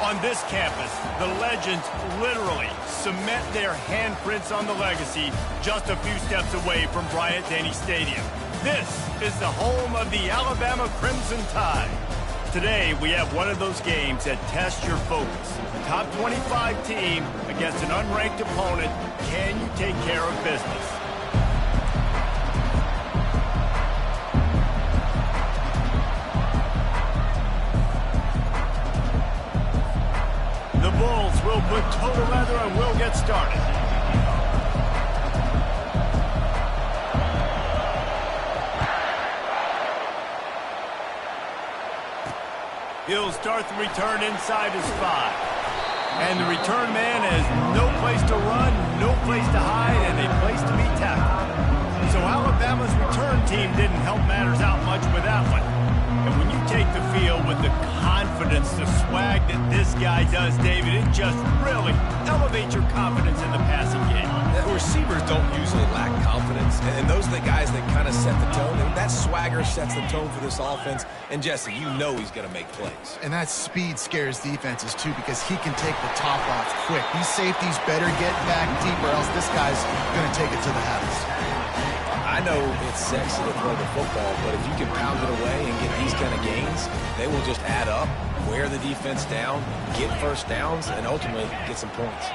On this campus, the legends literally cement their handprints on the legacy just a few steps away from Bryant-Denny Stadium. This is the home of the Alabama Crimson Tide. Today, we have one of those games that tests your focus. A top 25 team against an unranked opponent. Can you take care of business? The Bulls will put total leather and we'll get started. He'll start the return inside his 5. And the return man has no place to run, no place to hide, and a place to be tackled. So Alabama's return team didn't help matters out much with that one. And when you take the field with the confidence, the swag that this guy does, David, it just really elevates your confidence in the passing game. Receivers don't usually lack confidence, and those are the guys that kind of set the tone. And that swagger sets the tone for this offense. And Jesse, you know he's going to make plays. And that speed scares defenses too, because he can take the top off quick. These safeties better get back deep, or else this guy's going to take it to the house. I know it's sexy to throw the football, but if you can pound it away and get these kind of gains, they will just add up, wear the defense down, get first downs, and ultimately get some points.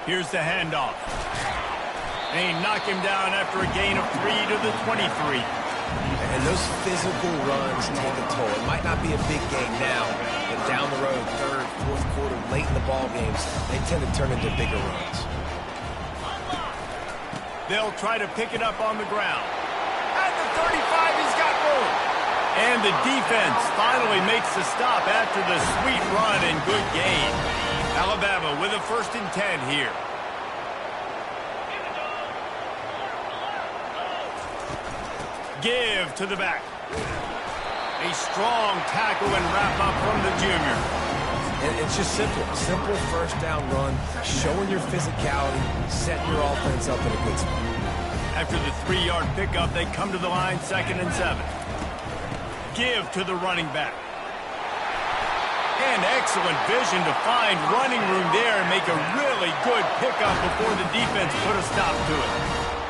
Here's the handoff. They knock him down after a gain of 3 to the 23. And those physical runs take a toll. It might not be a big gain now, but down the road, third, fourth quarter, late in the ball games, they tend to turn into bigger runs. They'll try to pick it up on the ground. At the 35, he's got room. And the defense finally makes the stop after the sweet run and good gain. Alabama with a 1st and 10 here. Give to the back. A strong tackle and wrap up from the junior. And it's just simple. Simple first down run, showing your physicality, setting your offense up in a good spot. After the 3-yard pickup, they come to the line, 2nd and 7. Give to the running back. And excellent vision to find running room there and make a really good pickup before the defense put a stop to it.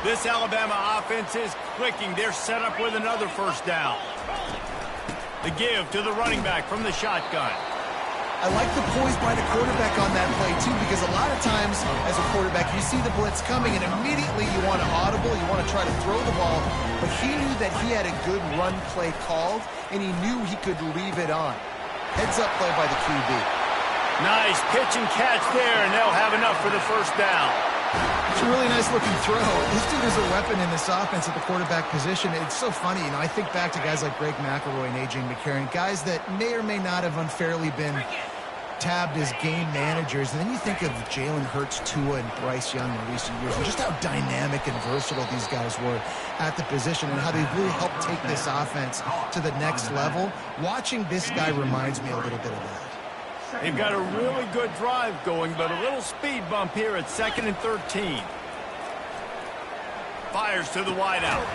This Alabama offense is clicking. They're set up with another 1st down. The give to the running back from the shotgun. I like the poise by the quarterback on that play, too, because a lot of times as a quarterback, you see the blitz coming, and immediately you want to audible, you want to try to throw the ball, but he knew that he had a good run play called, and he knew he could leave it on. Heads-up play by the QB. Nice pitch and catch there, and they'll have enough for the 1st down. It's a really nice-looking throw. This dude is a weapon in this offense at the quarterback position. It's so funny. You know, I think back to guys like Greg McElroy and A.J. McCarron, guys that may or may not have unfairly been tabbed as game managers. And then you think of Jalen Hurts, Tua, and Bryce Young in recent years, and just how dynamic and versatile these guys were at the position and how they really helped take this offense to the next level. Watching this guy reminds me a little bit of that. They've got a really good drive going, but a little speed bump here at 2nd and 13. Fires to the wideout.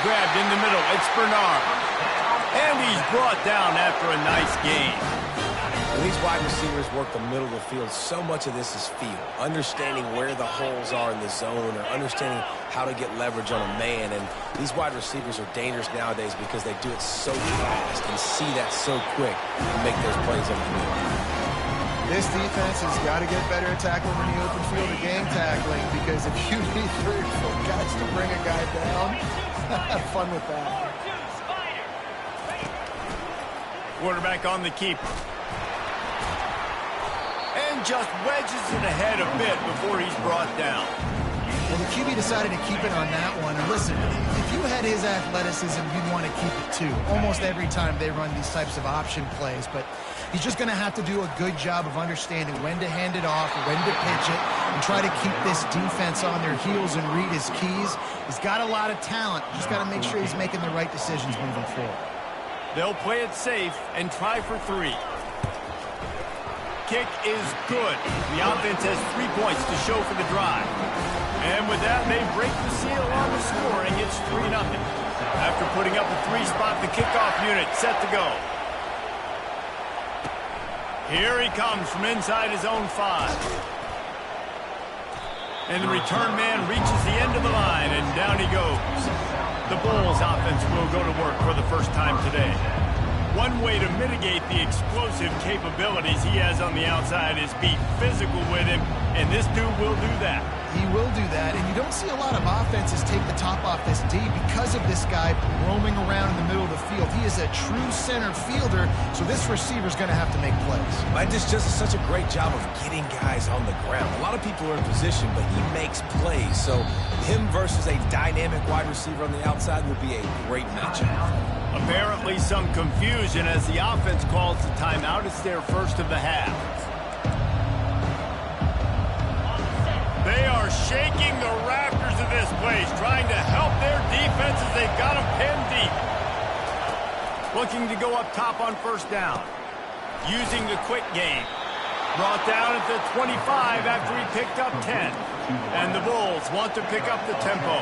Grabbed in the middle. It's Bernard. And he's brought down after a nice gain. When these wide receivers work the middle of the field, so much of this is feel. Understanding where the holes are in the zone, or understanding how to get leverage on a man. And these wide receivers are dangerous nowadays because they do it so fast and see that so quick and make those plays over the middle. This defense has got to get better at tackling in the open field or game tackling, because if you need 3 or 4 guys to bring a guy down, have fun with that. Quarterback on the keeper. And just wedges it ahead a bit before he's brought down. Well, the QB decided to keep it on that one. And listen, if you had his athleticism, you'd want to keep it too. Almost every time they run these types of option plays. But he's just going to have to do a good job of understanding when to hand it off, when to pitch it, and try to keep this defense on their heels and read his keys. He's got a lot of talent. Just got to make sure he's making the right decisions moving forward. They'll play it safe and try for 3. Kick is good. The offense has 3 points to show for the drive. And with that, they break the seal on the scoring. It's 3-0. After putting up a 3 spot, the kickoff unit set to go. Here he comes from inside his own 5. And the return man reaches the end of the line, and down he goes. The Bulls offense will go to work for the first time today. One way to mitigate the explosive capabilities he has on the outside is be physical with him, and this dude will do that. He will do that, and you don't see a lot of offenses take the top off this D because of this guy roaming around in the middle of the field. He is a true center fielder, so this receiver's going to have to make plays. Midas just does such a great job of getting guys on the ground. A lot of people are in position, but he makes plays. So him versus a dynamic wide receiver on the outside will be a great matchup. Apparently some confusion as the offense calls the timeout. It's their first of the half. They are shaking the rafters of this place, trying to help their defense as they've got them pinned deep. Looking to go up top on first down. Using the quick game. Brought down at the 25 after he picked up 10. And the Bulls want to pick up the tempo.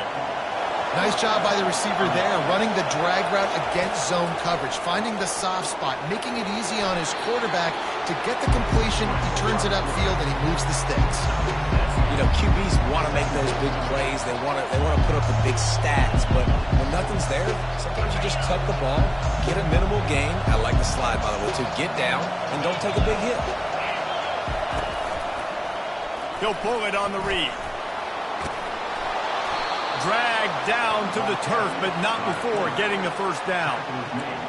Nice job by the receiver there, running the drag route against zone coverage, finding the soft spot, making it easy on his quarterback to get the completion. He turns it upfield and he moves the sticks. You know, QBs want to make those big plays. They want to put up the big stats, but when nothing's there, sometimes you just tuck the ball, get a minimal gain. I like the slide, by the way, too. Get down and don't take a big hit. He'll pull it on the read. Dragged down to the turf, but not before getting the first down.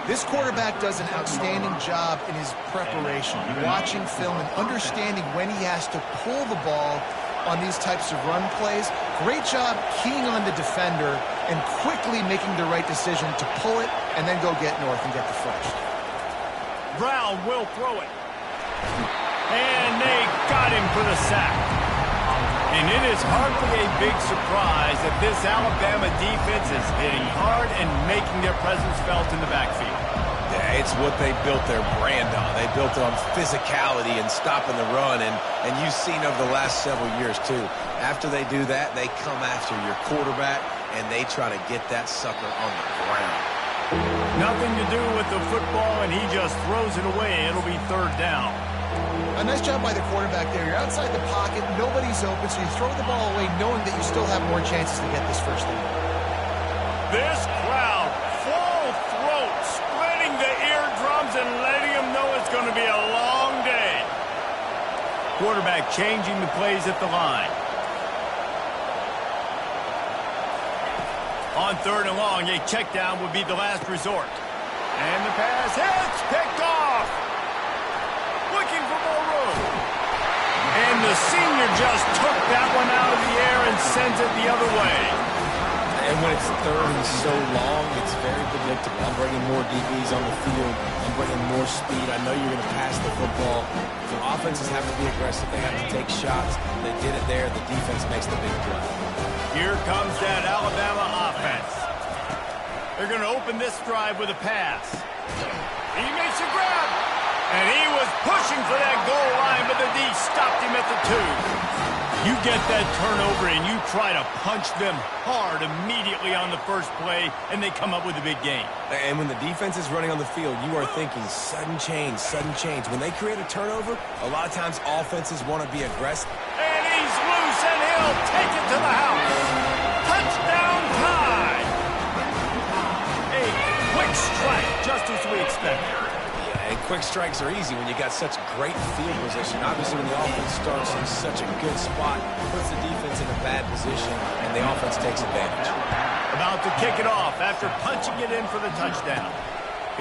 This quarterback does an outstanding job in his preparation, watching film and understanding when he has to pull the ball on these types of run plays. Great job keying on the defender and quickly making the right decision to pull it and then go get north and get the first. Brown will throw it. And they got him for the sack. And it is hardly a big surprise that this Alabama defense is hitting hard and making their presence felt in the backfield. Yeah, it's what they built their brand on. They built it on physicality and stopping the run, and you've seen over the last several years, too. After they do that, they come after your quarterback, and they try to get that sucker on the ground. Nothing to do with the football, and he just throws it away. It'll be third down. A nice job by the quarterback there. You're outside the pocket, nobody's open, so you throw the ball away knowing that you still have more chances to get this first down. This crowd, full throat, splitting the eardrums and letting them know it's going to be a long day. Quarterback changing the plays at the line. On third and long, a check down would be the last resort. And the pass hits, picked off. Looking for more room. And the senior just took that one out of the air and sends it the other way. And when it's third and so long, it's very predictable. I'm bringing more DBs on the field. I'm bringing more speed. I know you're going to pass the football. So offenses have to be aggressive. They have to take shots. They did it there. The defense makes the big play. Here comes that Alabama offense. They're going to open this drive with a pass. He makes a grab. And he was pushing for that goal line, but the D stopped him at the 2. You get that turnover and you try to punch them hard immediately on the first play, and they come up with a big gain. And when the defense is running on the field, you are thinking sudden change, sudden change. When they create a turnover, a lot of times offenses want to be aggressive. And he's loose, and he'll take it to the house. Touchdown tie. A quick strike, just as we expected. And quick strikes are easy when you got such great field position. Obviously, when the offense starts in such a good spot, puts the defense in a bad position, and the offense takes advantage. About to kick it off after punching it in for the touchdown.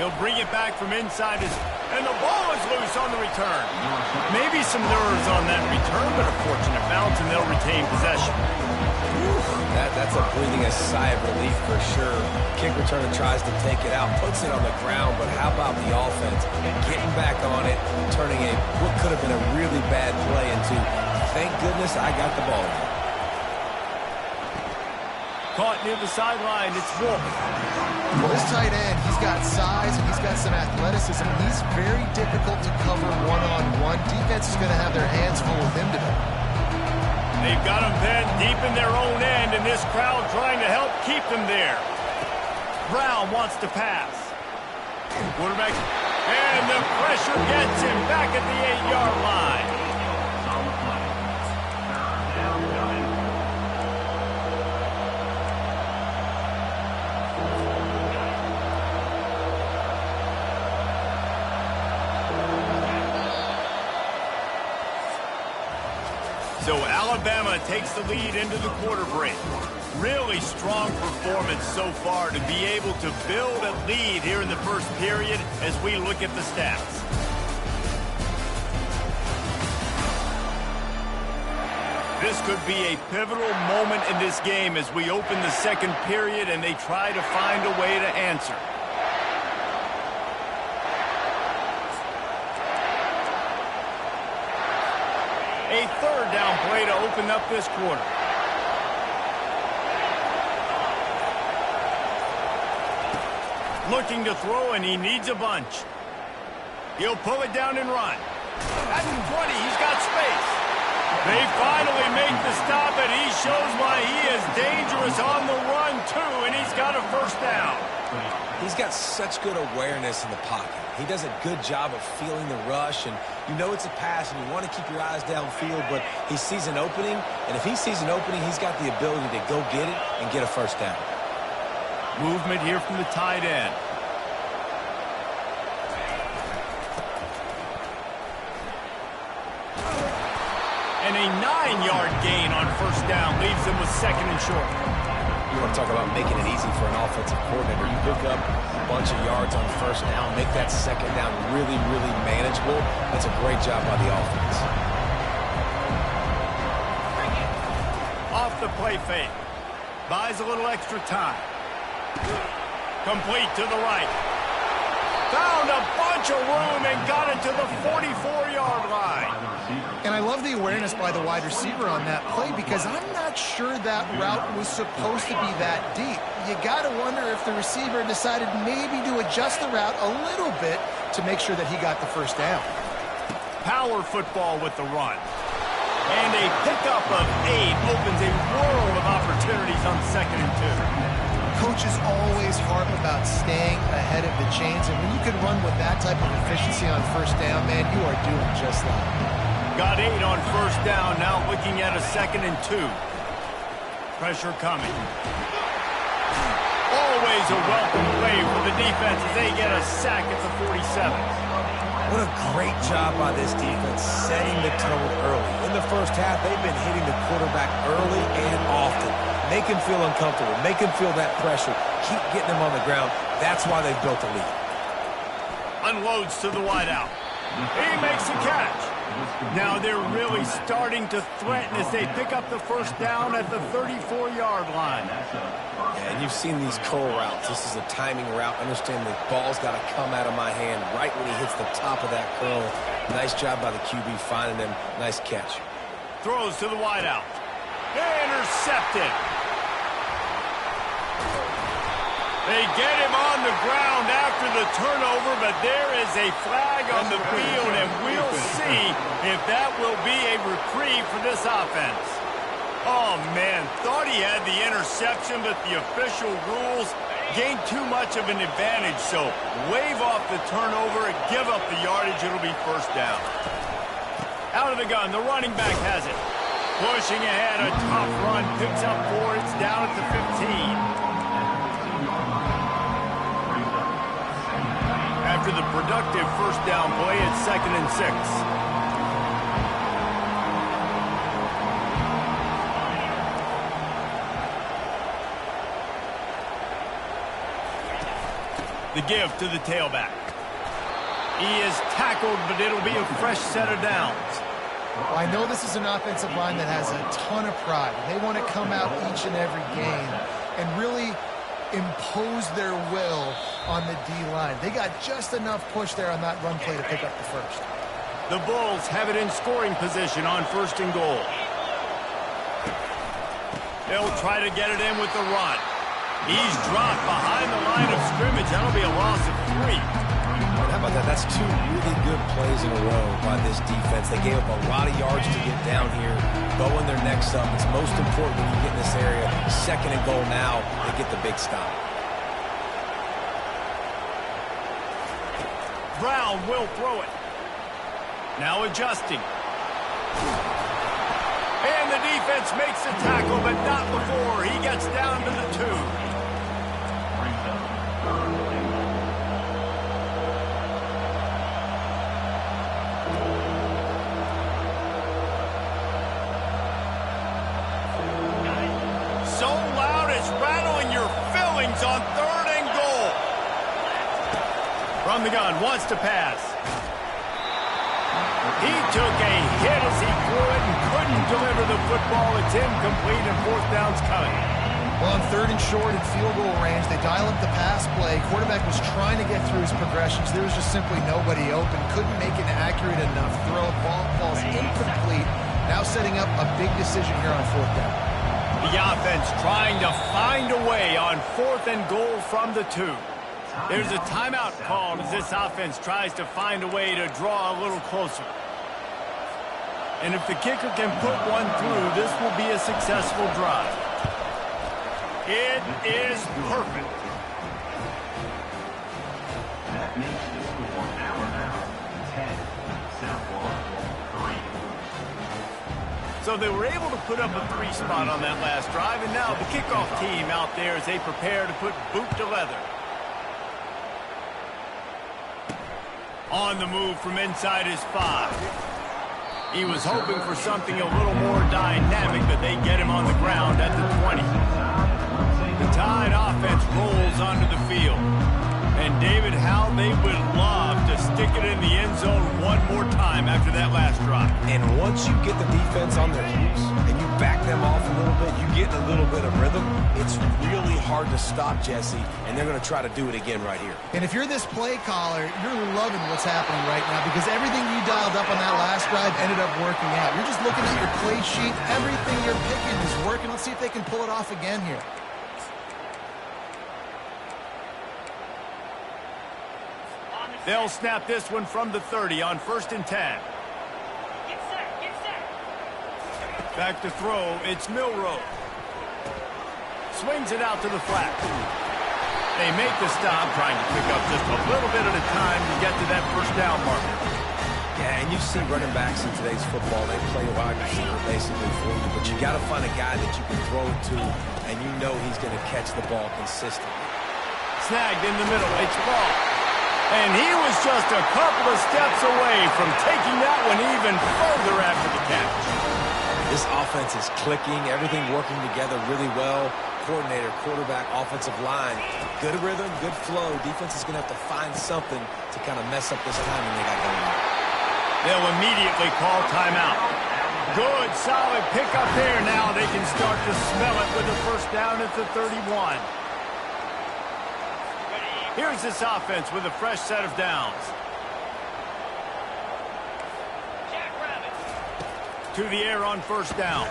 He'll bring it back from inside his... And the ball is loose on the return. Maybe some nerves on that return, but a fortunate bounce, and they'll retain possession. That's a breathing a sigh of relief for sure. Kick returner tries to take it out, puts it on the ground, but how about the offense getting back on it, turning what could have been a really bad play into, thank goodness I got the ball. Caught near the sideline, it's Wolf. Well, this tight end, he's got size and he's got some athleticism. He's very difficult to cover one-on-one. Defense is going to have their hands full with him today. They've got him bent deep in their own end, and this crowd trying to help keep them there. Brown wants to pass. Quarterback And the pressure gets him back at the 8-yard line. So Alabama takes the lead into the quarter break. Really strong performance so far to be able to build a lead here in the first period as we look at the stats. This could be a pivotal moment in this game as we open the second period and they try to find a way to answer. A third down play to open up this quarter. Looking to throw, and he needs a bunch. He'll pull it down and run. At the 20, he's got space. They finally make the stop, and he shows why he is dangerous on the run, too, and he's got a first down. He's got such good awareness in the pocket. He does a good job of feeling the rush, and you know it's a pass, and you want to keep your eyes downfield, but he sees an opening, and if he sees an opening, he's got the ability to go get it and get a first down. Movement here from the tight end. And a 9-yard gain on first down leaves them with second and short. You want to talk about making it easy for an offensive coordinator. You pick up a bunch of yards on first down, make that second down really, really manageable. That's a great job by the offense. Off the play fake. Buys a little extra time. Complete to the right. Found a bunch of room and got it to the 44-yard line. And I love the awareness by the wide receiver on that play because I'm not sure that route was supposed to be that deep. You got to wonder if the receiver decided maybe to adjust the route a little bit to make sure that he got the first down. Power football with the run. And a pickup of 8 opens a world of opportunities on second and 2. Coaches always harp about staying ahead of the chains, and when you can run with that type of efficiency on first down, man, you are doing just that. Got 8 on first down, now looking at a second and 2. Pressure coming. Always a welcome play for the defense as they get a sack at the 47. What a great job by this defense setting the tone early. In the first half, they've been hitting the quarterback early and often. Make him feel uncomfortable. Make him feel that pressure. Keep getting him on the ground. That's why they've built a lead. Unloads to the wideout. He makes the catch. Now they're really starting to threaten as they pick up the first down at the 34-yard line. Yeah, and you've seen these curl routes. This is a timing route. Understand the ball's got to come out of my hand right when he hits the top of that curl. Nice job by the QB finding him. Nice catch. Throws to the wideout. Intercepted. They get him on the ground after the turnover, but there is a flag on the field, and we'll see if that will be a reprieve for this offense. Oh, man, thought he had the interception, but the official rules gained too much of an advantage, so wave off the turnover and give up the yardage. It'll be first down. Out of the gun, the running back has it. Pushing ahead, a tough run, picks up 4, it's down at the 15. After the productive first down play, it's second and 6. The give to the tailback. He is tackled, but it'll be a fresh set of downs. Well, I know this is an offensive line that has a ton of pride. They want to come out each and every game and really impose their will on the D-line. They got just enough push there on that run play to pick up the first. The Bulls have it in scoring position on first and goal. They'll try to get it in with the run. He's dropped behind the line of scrimmage. That'll be a loss of 3. How about that? That's 2 really good plays in a row by this defense. They gave up a lot of yards to get down here, going their necks up. It's most important when you get in this area. Second and goal now, they get the big stop. Brown will throw it. Now adjusting. And the defense makes the tackle, but not before he gets down to the 2. So loud it's rattling your fillings on 3rd and goal. From the gun, wants to pass. He took a hit as he threw it and couldn't deliver the football. It's incomplete and 4th down's coming. Well, on 3rd and short at field goal range, they dial up the pass play. Quarterback was trying to get through his progressions. There was just simply nobody open. Couldn't make an accurate enough throw. Ball falls incomplete. Now setting up a big decision here on 4th down. The offense trying to find a way on 4th and goal from the 2. There's a timeout called as this offense tries to find a way to draw a little closer. And if the kicker can put one through, this will be a successful drive. It is perfect. That makes the score Alabama 10, Southlaw 3. So they were able to put up a 3 spot on that last drive, and now the kickoff team out there as they prepare to put boot to leather. On the move from inside his 5. He was hoping for something a little more dynamic, but they get him on the ground at the 20. The Tide offense rolls onto the field. And David, how they would love to stick it in the end zone one more time after that last drive. And once you get the defense on their heels and you back them off a little bit, you get a little bit of rhythm, it's really hard to stop, Jesse, and they're going to try to do it again right here. And if you're this play caller, you're loving what's happening right now because everything you dialed up on that last drive ended up working out. You're just looking at your play sheet. Everything you're picking is working. Let's see if they can pull it off again here. They'll snap this one from the 30 on 1st and 10. Get set. Back to throw, it's Milroe. Swings it out to the flat. They make the stop, trying to pick up just a little bit at a time to get to that 1st down marker. Yeah, and you see running backs in today's football, they play wide receiver basically for you, but you got to find a guy that you can throw it to, and you know he's going to catch the ball consistently. Snagged in the middle, it's Ball. And he was just a couple of steps away from taking that one even further after the catch. This offense is clicking, everything working together really well. Coordinator, quarterback, offensive line, good rhythm, good flow. Defense is going to have to find something to kind of mess up this timing they got going on. They'll immediately call timeout. Good, solid pickup there. Now they can start to smell it with a 1st down at the 31. Here's this offense with a fresh set of downs. To the air on 1st down.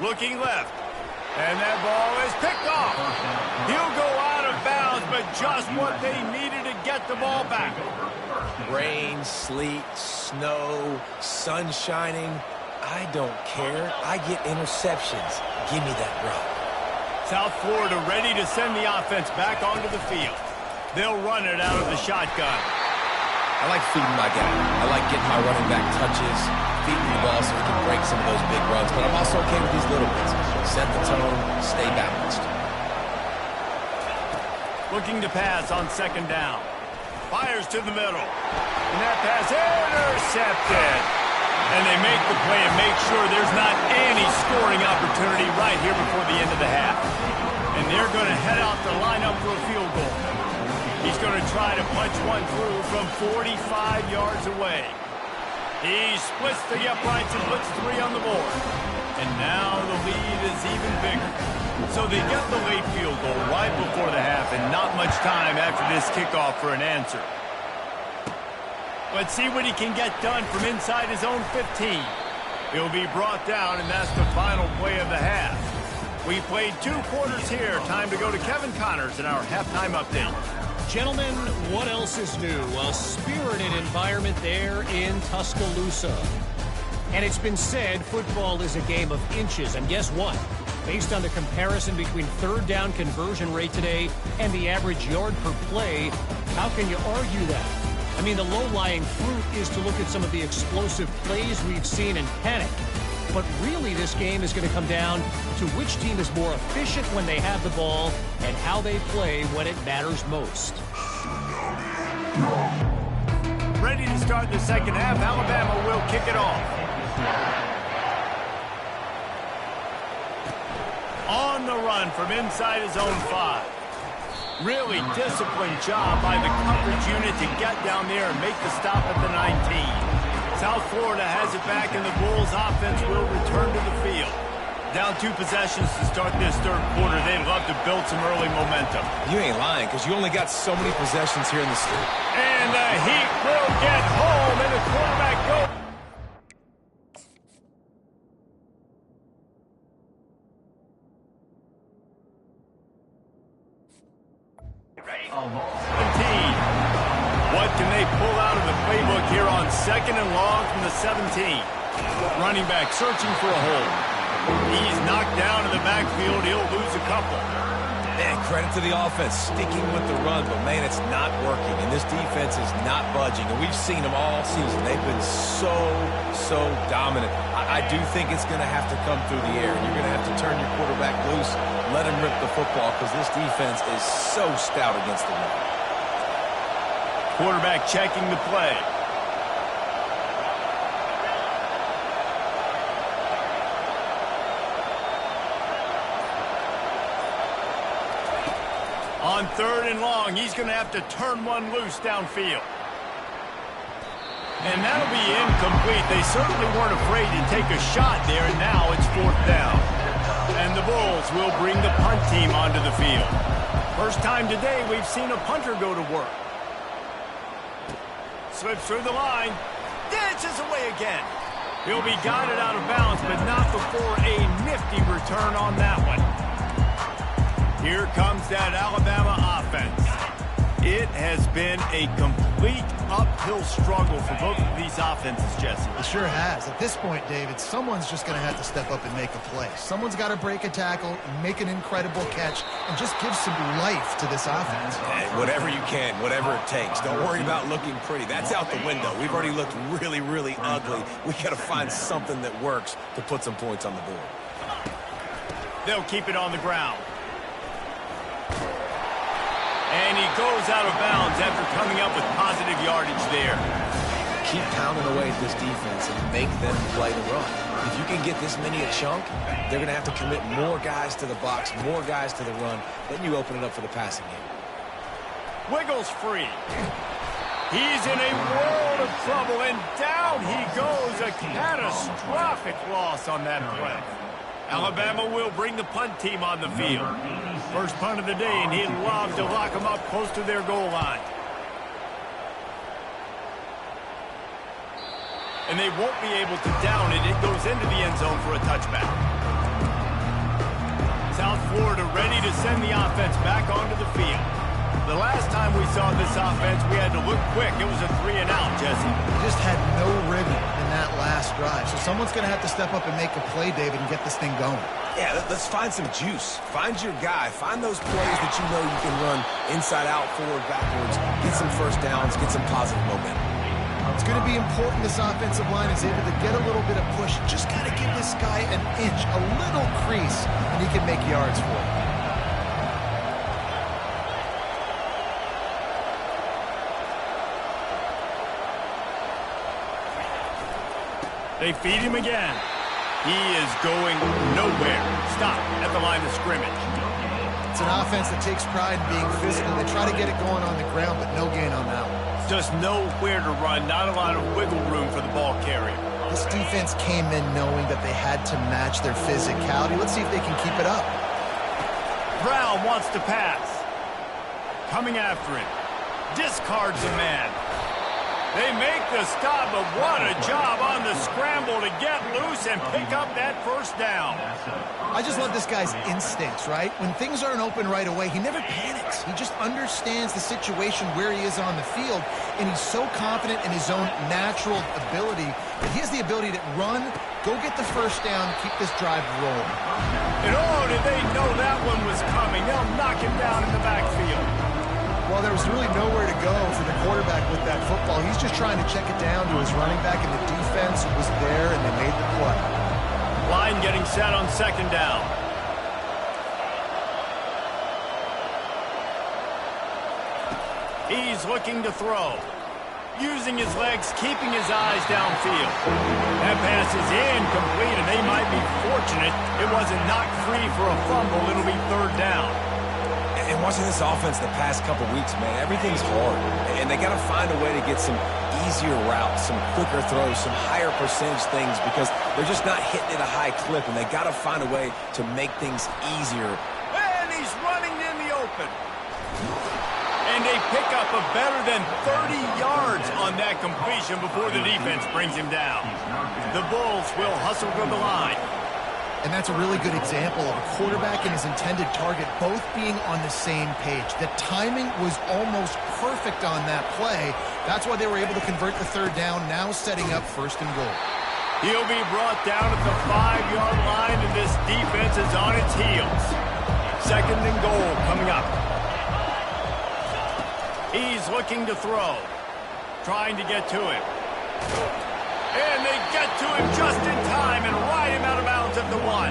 Looking left. And that ball is picked off. He'll go out of bounds, but just what they needed to get the ball back. Rain, sleet, snow, sun shining. I don't care. I get interceptions. Give me that rock. South Florida ready to send the offense back onto the field. They'll run it out of the shotgun. I like feeding my guy. I like getting my running back touches, feeding the ball so he can break some of those big runs. But I'm also okay with these little bits. Set the tone, stay balanced. Looking to pass on 2nd down. Fires to the middle. And that pass intercepted. And they make the play and make sure there's not any scoring opportunity right here before the end of the half. And they're going to head out to line up for a field goal. He's going to try to punch one through from 45 yards away. He splits the uprights and puts 3 on the board. And now the lead is even bigger. So they get the late field goal right before the half and not much time after this kickoff for an answer. Let's see what he can get done from inside his own 15. He'll be brought down, and that's the final play of the half. We played 2 quarters here. Time to go to Kevin Connors in our halftime update. Gentlemen, what else is new? A spirited environment there in Tuscaloosa. And it's been said football is a game of inches. And guess what? Based on the comparison between third down conversion rate today and the average yard per play, how can you argue that? I mean, the low-lying fruit is to look at some of the explosive plays we've seen in panic. But really, this game is going to come down to which team is more efficient when they have the ball and how they play when it matters most. Ready to start the second half. Alabama will kick it off. On the run from inside his own 5. Really disciplined job by the coverage unit to get down there and make the stop at the 19. South Florida has it back, and the Bulls offense will return to the field. Down 2 possessions to start this third quarter. They'd love to build some early momentum. You ain't lying, because you only got so many possessions here in the state. And the Heat will get home, and the quarterback goes. What can they pull out of the playbook here on 2nd and long from the 17? Running back searching for a hole. He's knocked down in the backfield. He'll lose a couple. Man, credit to the offense, sticking with the run, but man, it's not working, and this defense is not budging, and we've seen them all season. They've been so dominant. I do think it's going to have to come through the air, and you're going to have to turn your quarterback loose, let him rip the football, because this defense is so stout against the run. Quarterback checking the play. On 3rd and long, he's going to have to turn one loose downfield. And that'll be incomplete. They certainly weren't afraid to take a shot there, and now it's 4th down. And the Bulls will bring the punt team onto the field. First time today we've seen a punter go to work. Slips through the line. Dances away again. He'll be guided out of bounds, but not before a nifty return on that one. Here comes that Alabama offense. It has been a complete uphill struggle for both of these offenses, Jesse. It sure has. At this point, David, someone's just going to have to step up and make a play. Someone's got to break a tackle, make an incredible catch, and just give some life to this offense. Hey, whatever you can, whatever it takes. Don't worry about looking pretty. That's out the window. We've already looked really ugly. We got to find something that works to put some points on the board. They'll keep it on the ground. And he goes out of bounds after coming up with positive yardage there. Keep pounding away at this defense and make them play the run. If you can get this many a chunk, they're going to have to commit more guys to the box, more guys to the run. Then you open it up for the passing game. Wiggles free. He's in a world of trouble, and down he goes. A catastrophic loss on that play. Alabama will bring the punt team on the field. First punt of the day, and he'd love to lock them up close to their goal line. And they won't be able to down it. It goes into the end zone for a touchback. South Florida ready to send the offense back onto the field. The last time we saw this offense, we had to look quick. It was a 3-and-out, Jesse. They just had no rhythm in that last drive. So someone's going to have to step up and make a play, David, and get this thing going. Yeah, let's find some juice. Find your guy. Find those plays that you know you can run inside out, forward, backwards. Get some first downs. Get some positive momentum. It's going to be important this offensive line is able to get a little bit of push. Just got to give this guy an inch, a little crease, and he can make yards for it. They feed him again. He is going nowhere. Stop at the line of scrimmage. It's an offense that takes pride in being physical. They try to get it going on the ground, but no gain on that one. Just nowhere to run. Not a lot of wiggle room for the ball carrier. This defense came in knowing that they had to match their physicality. Let's see if they can keep it up. Brown wants to pass. Coming after him. Discards a man. They make the stop, but what a job on the scramble to get loose and pick up that first down. I just love this guy's instincts, right? When things aren't open right away, he never panics. He just understands the situation where he is on the field, and he's so confident in his own natural ability that he has the ability to run, go get the first down, keep this drive rolling. And oh, did they know that one was coming? They'll knock him down in the backfield. Well, there was really nowhere to go for the quarterback with that football. He's just trying to check it down to his running back, and the defense was there, and they made the play. Line getting set on second down. He's looking to throw. Using his legs, keeping his eyes downfield. That pass is incomplete, and they might be fortunate it wasn't knocked free for a fumble. It'll be third down. And watching this offense the past couple weeks, man, everything's hard. And they got to find a way to get some easier routes, some quicker throws, some higher percentage things because they're just not hitting at a high clip, and they got to find a way to make things easier. And he's running in the open. And they pick up a better than 30 yards on that completion before the defense brings him down. The Bulls will hustle to the line. And that's a really good example of a quarterback and his intended target both being on the same page. The timing was almost perfect on that play. That's why they were able to convert the third down, now setting up first and goal. He'll be brought down at the 5-yard line, and this defense is on its heels. Second and goal coming up. He's looking to throw. Trying to get to him. And they get to him just in time and ride him out of bounds at the 1.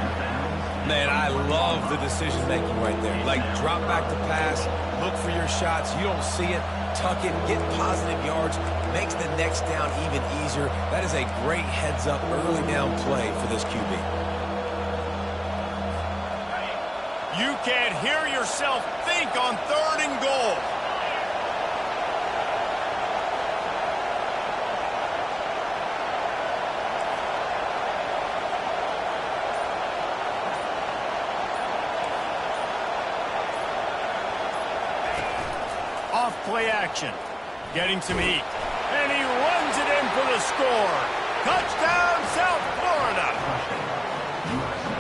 Man, I love the decision-making right there. Like, drop back to pass, look for your shots. You don't see it, tuck it, get positive yards, makes the next down even easier. That is a great heads-up early down play for this QB. You can't hear yourself think on third and goal. Play action, getting some heat, and he runs it in for the score. Touchdown, South Florida.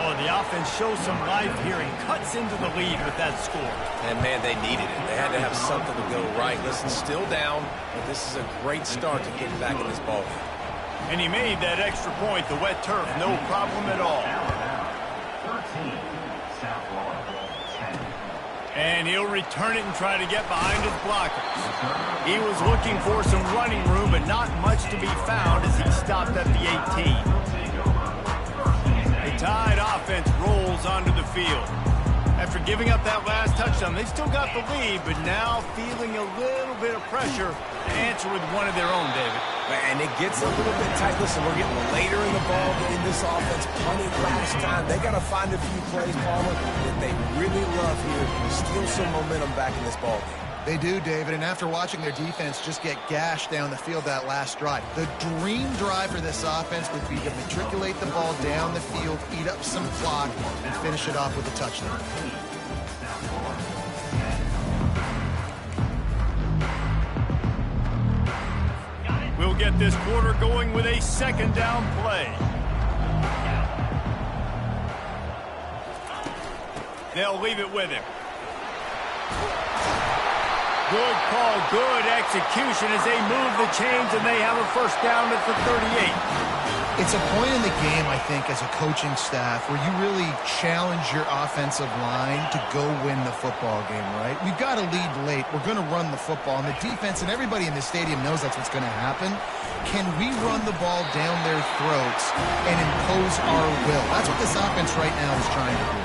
Oh, the offense shows some life here and cuts into the lead with that score. And, man, they needed it. They had to have something to go right. Listen, still down, but this is a great start to getting back in this ballgame. And he made that extra point, the wet turf, no problem at all. 13, South Florida. And he'll return it and try to get behind his blockers. He was looking for some running room, but not much to be found as he stopped at the 18. The Tide offense rolls onto the field. After giving up that last touchdown, they still got the lead, but now feeling a little bit of pressure to answer with one of their own, David. And it gets a little bit tight. Listen, we're getting later in the ball in this offense. Punted last time. They got to find a few plays, Palmer, that they really love here to steal some momentum back in this ball game. They do, David, and after watching their defense just get gashed down the field that last drive, the dream drive for this offense would be to matriculate the ball down the field, eat up some clock, and finish it off with a touchdown. We'll get this quarter going with a second down play. They'll leave it with him. Good call, good execution as they move the chains and they have a first down at the 38. It's a point in the game, I think, as a coaching staff where you really challenge your offensive line to go win the football game, right? We've got to lead late. We're going to run the football, and the defense and everybody in the stadium knows that's what's going to happen. Can we run the ball down their throats and impose our will? That's what this offense right now is trying to do.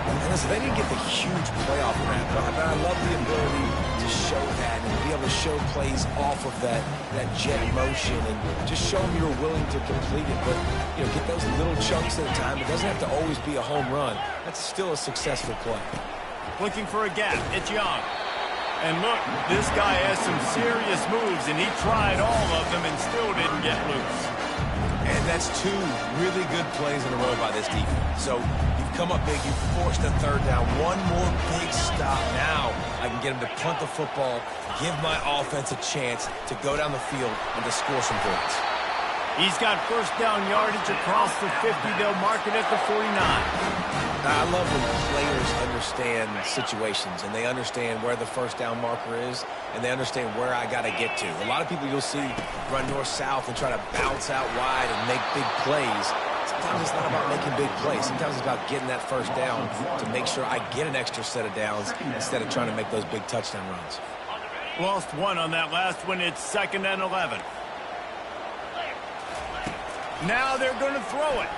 And listen, they didn't get the huge playoff rap, but I love the ability to show that and be able to show plays off of that jet motion and just show them you're willing to complete it. But, you know, get those little chunks at a time. It doesn't have to always be a home run. That's still a successful play. Looking for a gap. It's Young. And look, this guy has some serious moves, and he tried all of them and still didn't get loose. And that's two really good plays in a row by this defense. So you've come up big, you've forced a third down. One more big stop now. I can get them to punt the football, give my offense a chance to go down the field and to score some points. He's got first down yardage across the 50. They'll mark it at the 49. I love when players understand situations and they understand where the first down marker is and they understand where I got to get to. A lot of people you'll see run north-south and try to bounce out wide and make big plays. Sometimes it's not about making big plays. Sometimes it's about getting that first down to make sure I get an extra set of downs instead of trying to make those big touchdown runs. Lost one on that last one. It's 2nd and 11. Now they're going to throw it.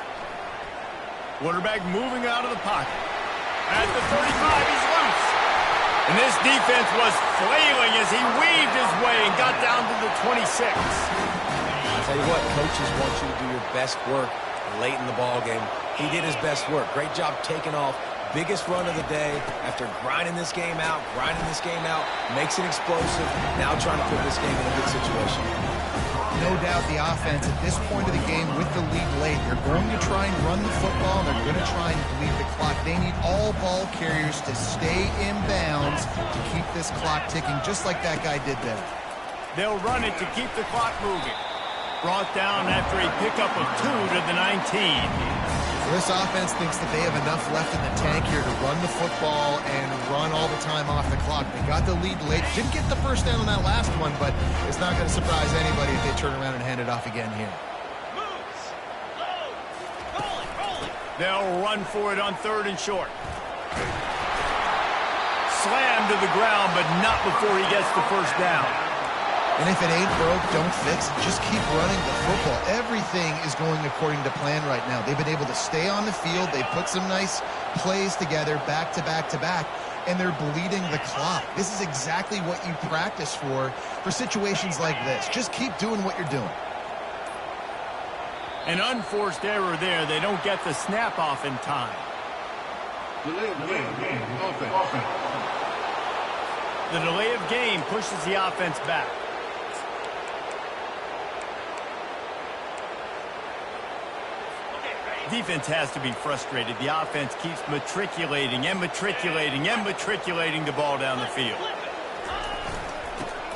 Quarterback moving out of the pocket. At the 35, he's loose. And this defense was flailing as he weaved his way and got down to the 26. I'll tell you what, coaches want you to do your best work late in the ball game. He did his best work. Great job taking off. Biggest run of the day after grinding this game out, makes it explosive. Now trying to put this game in a good situation. No doubt the offense at this point of the game with the lead late, they're going to try and run the football, and they're going to try and bleed the clock. They need all ball carriers to stay in bounds to keep this clock ticking, just like that guy did there. They'll run it to keep the clock moving. Brought down after a pickup of 2 to the 19. This offense thinks that they have enough left in the tank here to run the football and run all the time off the clock. They got the lead late. Didn't get the first down on that last one, but it's not going to surprise anybody if they turn around and hand it off again here. They'll run for it on 3rd and short. Slammed to the ground, but not before he gets the first down. And if it ain't broke, don't fix it. Just keep running the football. Everything is going according to plan right now. They've been able to stay on the field. They put some nice plays together back to back to back, and they're bleeding the clock. This is exactly what you practice for situations like this. Just keep doing what you're doing. An unforced error there. They don't get the snap off in time. The delay of game pushes the offense back. Defense has to be frustrated. The offense keeps matriculating and matriculating and matriculating the ball down the field.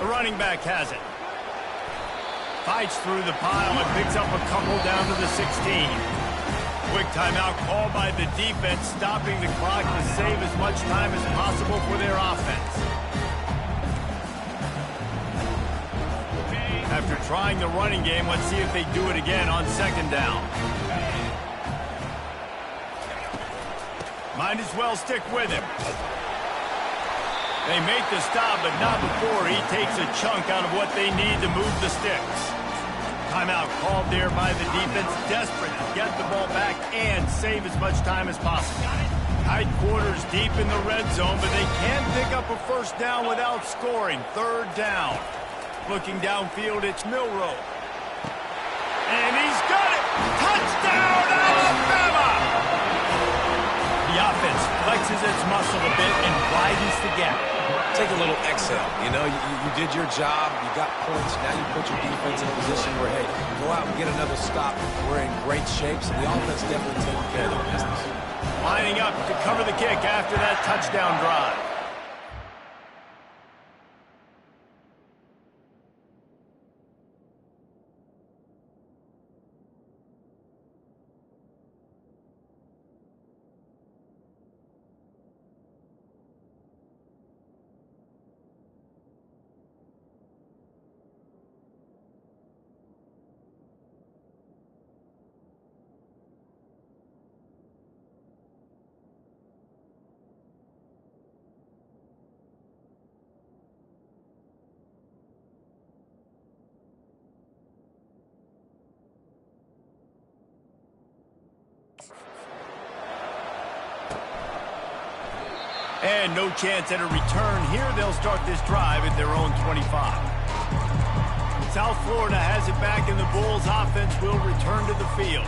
The running back has it. Fights through the pile and picks up a couple down to the 16. Quick timeout called by the defense, stopping the clock to save as much time as possible for their offense. After trying the running game, let's see if they do it again on 2nd down. Might as well stick with him. They make the stop, but not before he takes a chunk out of what they need to move the sticks. Timeout called there by the defense, desperate to get the ball back and save as much time as possible. Tight quarters deep in the red zone, but they can pick up a first down without scoring. 3rd down. Looking downfield, it's Milroe. And he's got it! Touchdown, Alabama! The offense flexes its muscle a bit and widens the gap. Take a little exhale. You know, you did your job. You got points. Now you put your defense in a position where, hey, go out and get another stop. We're in great shape, so the offense definitely taking care of their business. Lining up to cover the kick after that touchdown drive. And no chance at a return here. They'll start this drive at their own 25. South Florida has it back, and the Bulls offense will return to the field.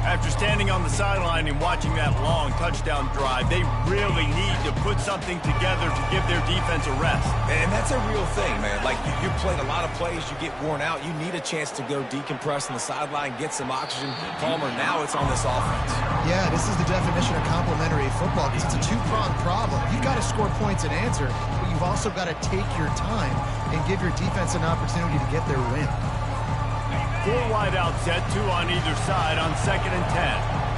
After standing on the sideline and watching that long touchdown drive, they really need to put some something together to give their defense a rest. And that's a real thing, man. Like, you played a lot of plays, you get worn out, you need a chance to go decompress on the sideline, get some oxygen. Palmer, now it's on this offense. Yeah, this is the definition of complementary football because it's a two-pronged problem. You've got to score points and answer, but you've also got to take your time and give your defense an opportunity to get their win. 4 wide out set, 2 on either side on 2nd and 10.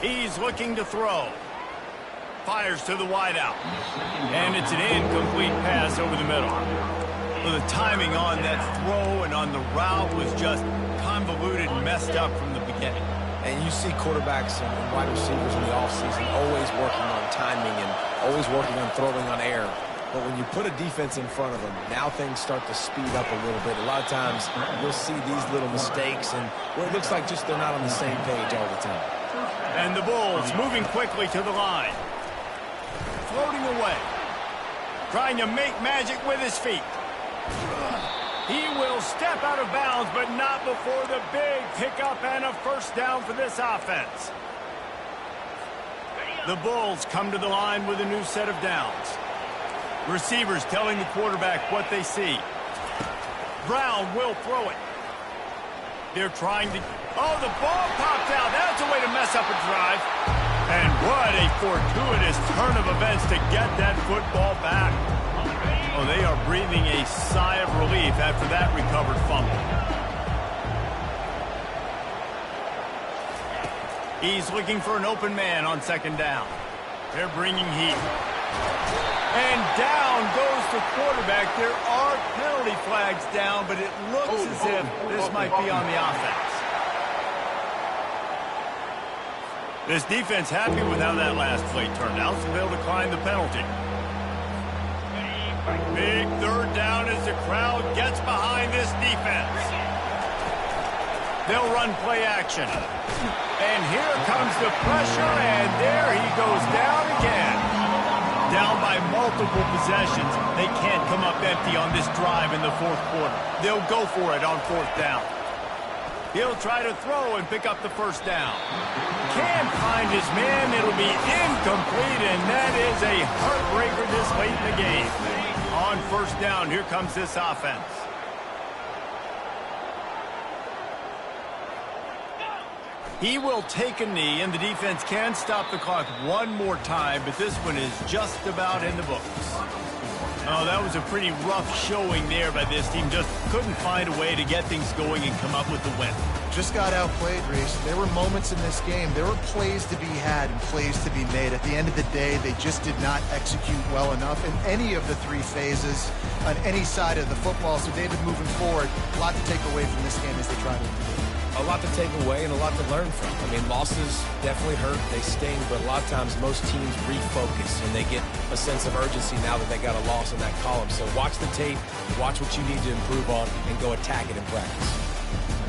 He's looking to throw. Fires to the wideout. And it's an incomplete pass over the middle. Well, the timing on that throw and on the route was just convoluted and messed up from the beginning. And you see quarterbacks and wide receivers in the offseason always working on timing and always working on throwing on air. But when you put a defense in front of them, now things start to speed up a little bit. A lot of times you'll see these little mistakes and where it looks like just they're not on the same page all the time. And the Bulls moving quickly to the line. Floating away. Trying to make magic with his feet. He will step out of bounds, but not before the big pickup and a first down for this offense. The Bulls come to the line with a new set of downs. Receivers telling the quarterback what they see. Brown will throw it. They're trying to... Oh, the ball popped out. That's a way to mess up a drive. And what a fortuitous turn of events to get that football back. Oh, they are breathing a sigh of relief after that recovered fumble. He's looking for an open man on 2nd down. They're bringing heat. And down goes the quarterback. There are penalty flags down, but it looks as if this might be on the offense. This defense happy with how that last play turned out, so they'll decline the penalty. Big 3rd down as the crowd gets behind this defense. They'll run play action. And here comes the pressure, and there he goes down again. Down by multiple possessions. They can't come up empty on this drive in the 4th quarter. They'll go for it on 4th down. He'll try to throw and pick up the first down. Can't find his man. It'll be incomplete, and that is a heartbreaker this late in the game. On 1st down, here comes this offense. He will take a knee, and the defense can stop the clock one more time, but this one is just about in the books. Oh, that was a pretty rough showing there by this team. Just couldn't find a way to get things going and come up with the win. Just got outplayed, Reese. There were moments in this game. There were plays to be had and plays to be made. At the end of the day, they just did not execute well enough in any of the 3 phases on any side of the football. So, David, moving forward, a lot to take away from this game as they try to improve. A lot to take away and a lot to learn from. I mean, losses definitely hurt. They sting, but a lot of times most teams refocus and they get a sense of urgency now that they got a loss in that column. So watch the tape, watch what you need to improve on, and go attack it in practice.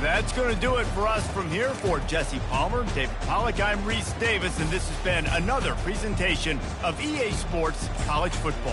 That's going to do it for us from here. For Jesse Palmer, David Pollack, I'm Reese Davis, and this has been another presentation of EA Sports College Football.